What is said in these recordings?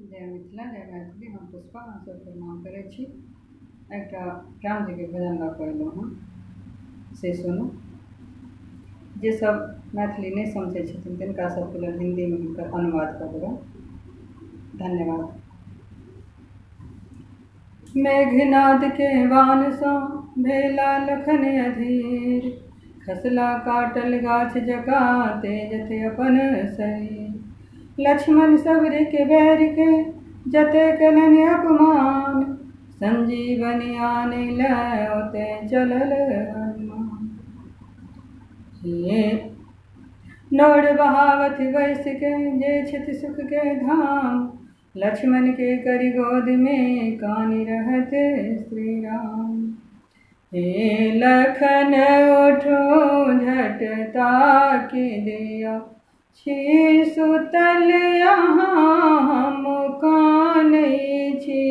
जय मिथिला जय मैथिली। हम पुष्पा हम सब प्रणाम करै छी। एकटा राम जी के भजन लऽ कऽ अयलहुँ हँ, से सुनू। जे सब मैथिली नहीं समझै छथिन तिनका सबके लेल हिंदी में हुनकर अनुवाद कऽ देबै। धन्यवाद। मेघनाद के बाण सँ भेला लखन अधीर, खसला काटल गाछ जका तेजत अपन शरीर। लक्ष्मण सबरी के बैर के जते कलन अपमान, संजीवनी आने लय ओते चलल हनुमान। हे नौर बहावत बैस के जे छथि सुख के धाम, लक्ष्मण के करी गोद में कानी रहत श्री राम। हे लखन उठो झट ताकि दिया, छी सुतल यहाँ हम कानै छी।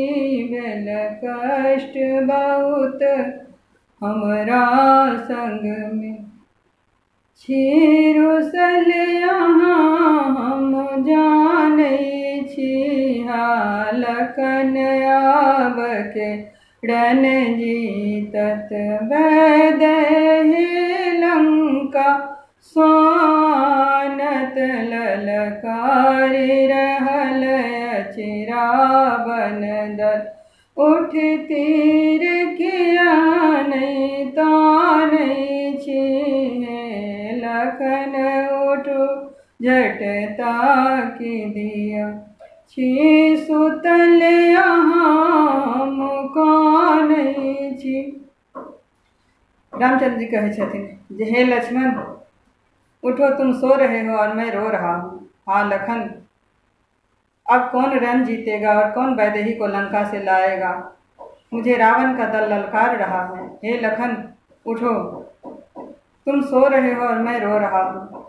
भेल कष्ट बहुत हमरा संग में, छी रुसल यहाँ हम जानै छी। लखन आब के रण जीतत वैदेही लंका, स्वानत ललकारी रहल अछि रावण दल। उठ तीर किया नहीं तानै छी, लखन उठो झट ताकि दिया, छी सुतल यहाँ हम कानै छी। रामचंद्र जी कहे छथिन जे हे लक्ष्मण, उठो तुम सो रहे हो और मैं रो रहा हूँ। हाँ लखन, अब कौन रण जीतेगा और कौन वैदेही को लंका से लाएगा? मुझे रावण का दल ललकार रहा है। हे लखन उठो, तुम सो रहे हो और मैं रो रहा हूँ।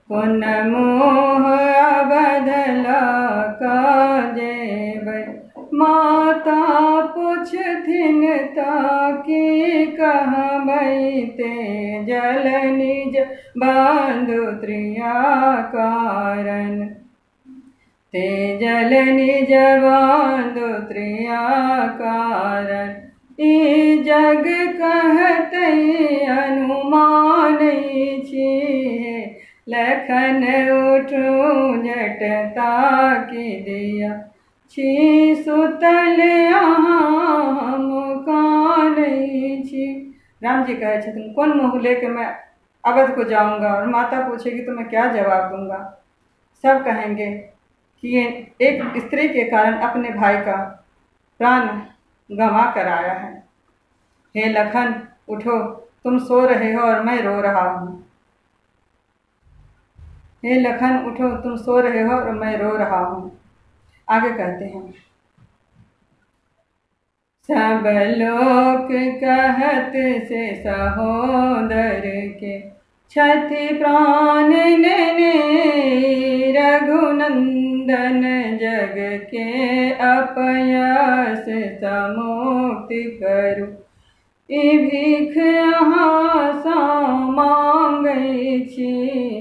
पुन मोह अबधला काजेबै, माता पुछथिन ताकि कहबै। ते जल निज बंधु त्रिया कारण, ते जल निज बंधु त्रिया कारण। ई जग कहते अनुमान छी, लखन उठो झट ताकि दिया, छी सुतल यहाँ हम कानै छी। राम जी कहे छथिन कौन मुँह लेके मैं अवध को जाऊंगा और माता पूछेगी तो मैं क्या जवाब दूंगा? सब कहेंगे कि ये एक स्त्री के कारण अपने भाई का प्राण गंवा कर आया है। हे लखन उठो, तुम सो रहे हो और मैं रो रहा हूँ। हे लखन उठो, तुम सो रहे हो और मैं रो रहा हूँ। आगे कहते हैं, सब लोक कहत से सहोदर के, छथि प्राण नेने रघुनंदन। जग के अपयस समुक्ति करू, ई भीख यहाँ सा मांगै छी।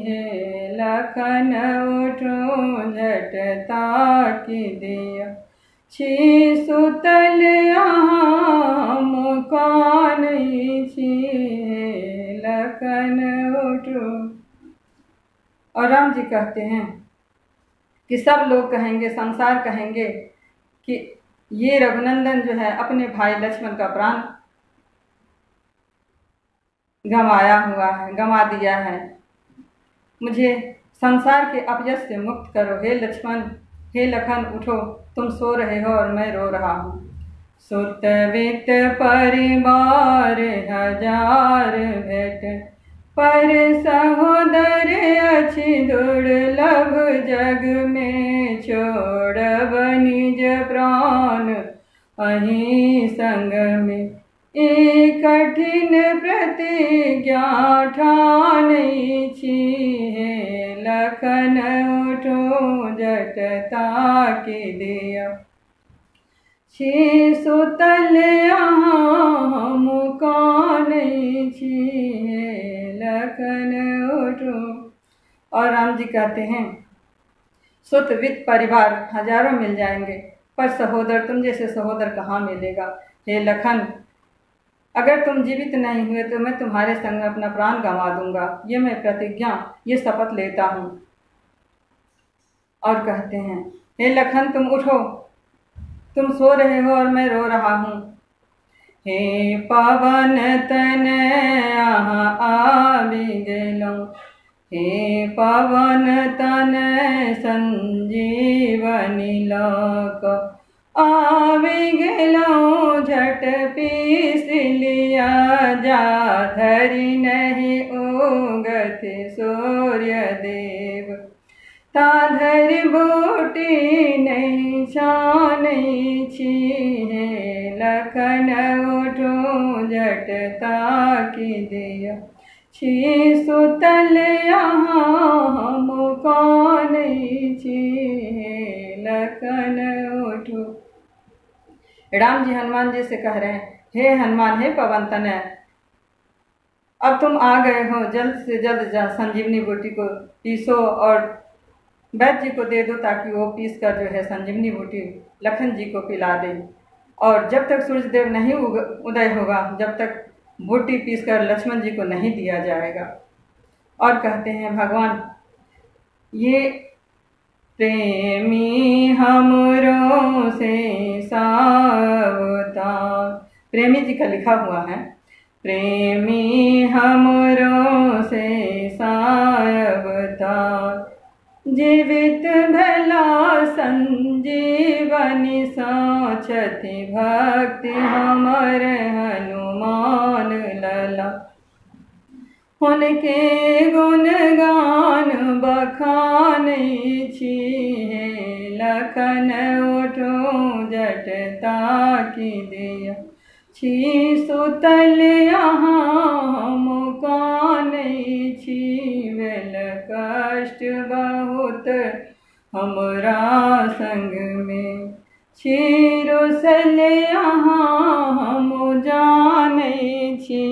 हे लखन उठो झट ताकि दिया, छी सुतल यहाँ हम कानै छी। हे लखन उठो। और राम जी कहते हैं कि सब लोग कहेंगे, संसार कहेंगे कि ये रघुनंदन जो है अपने भाई लक्ष्मण का प्राण गंवाया हुआ है, गंवा दिया है। मुझे संसार के अपयश से मुक्त करो। हे लक्ष्मण, हे लखन उठो, तुम सो रहे हो और मैं रो रहा हूँ। सुत वित परिवार हजार भेट, पर सहोदर अछि दुर्लभ जग में। छोड़ब निज प्राण अहीं संग में, ई कठिन प्रतिज्ञा ठानै छी। हे लखन उठो झट ताकि दिया, छी सुतल यहाँ हम कानै छी। हे लखन उठो। और राम जी कहते हैं, सुत वित्त परिवार हजारों मिल जाएंगे, पर सहोदर तुम जैसे सहोदर कहाँ मिलेगा। हे लखन, अगर तुम जीवित नहीं हुए तो मैं तुम्हारे संग अपना प्राण गंवा दूंगा। ये मैं प्रतिज्ञा, ये शपथ लेता हूँ। और कहते हैं, हे लखन तुम उठो, तुम सो रहे हो और मैं रो रहा हूँ। हे पवन तन आबि गेलो, हे पवन तन संजीवनी लोक, आबि गेलो झट पीस लिया जा, धरि नहीं उगत सूर्य देव, ताधर बूटी नहीं छानी छी। लखन उठो झट ताकि दिया, छी सुतल यहाँ हम कौन छी। लखन उठो। राम जी हनुमान जी से कह रहे हैं, हे हनुमान, हे पवन तनय, अब तुम आ गए हो, जल्द से जल्द जा संजीवनी बूटी को पीसो और वैद्य जी को दे दो, ताकि वो पीस कर जो है संजीवनी बूटी लखन जी को पिला दे। और जब तक सूर्यदेव नहीं उदय होगा, जब तक बूटी पीस कर लक्ष्मण जी को नहीं दिया जाएगा। और कहते हैं भगवान, ये प्रेमी हमरो से सावधान, प्रेमी जी का लिखा हुआ है, प्रेमी हमरो से सावधान, जीवित भला संजीवनी साक्षति, भक्ति हमर हनुमान लला, उनके गुणगान बखाने छी। लखन उठो झट ताकि दिया, छी सुतल यहाँ हम काने छी। वेल कष्ट बहुत हमरा संग में, छी रुसल यहाँ हम जाने छी।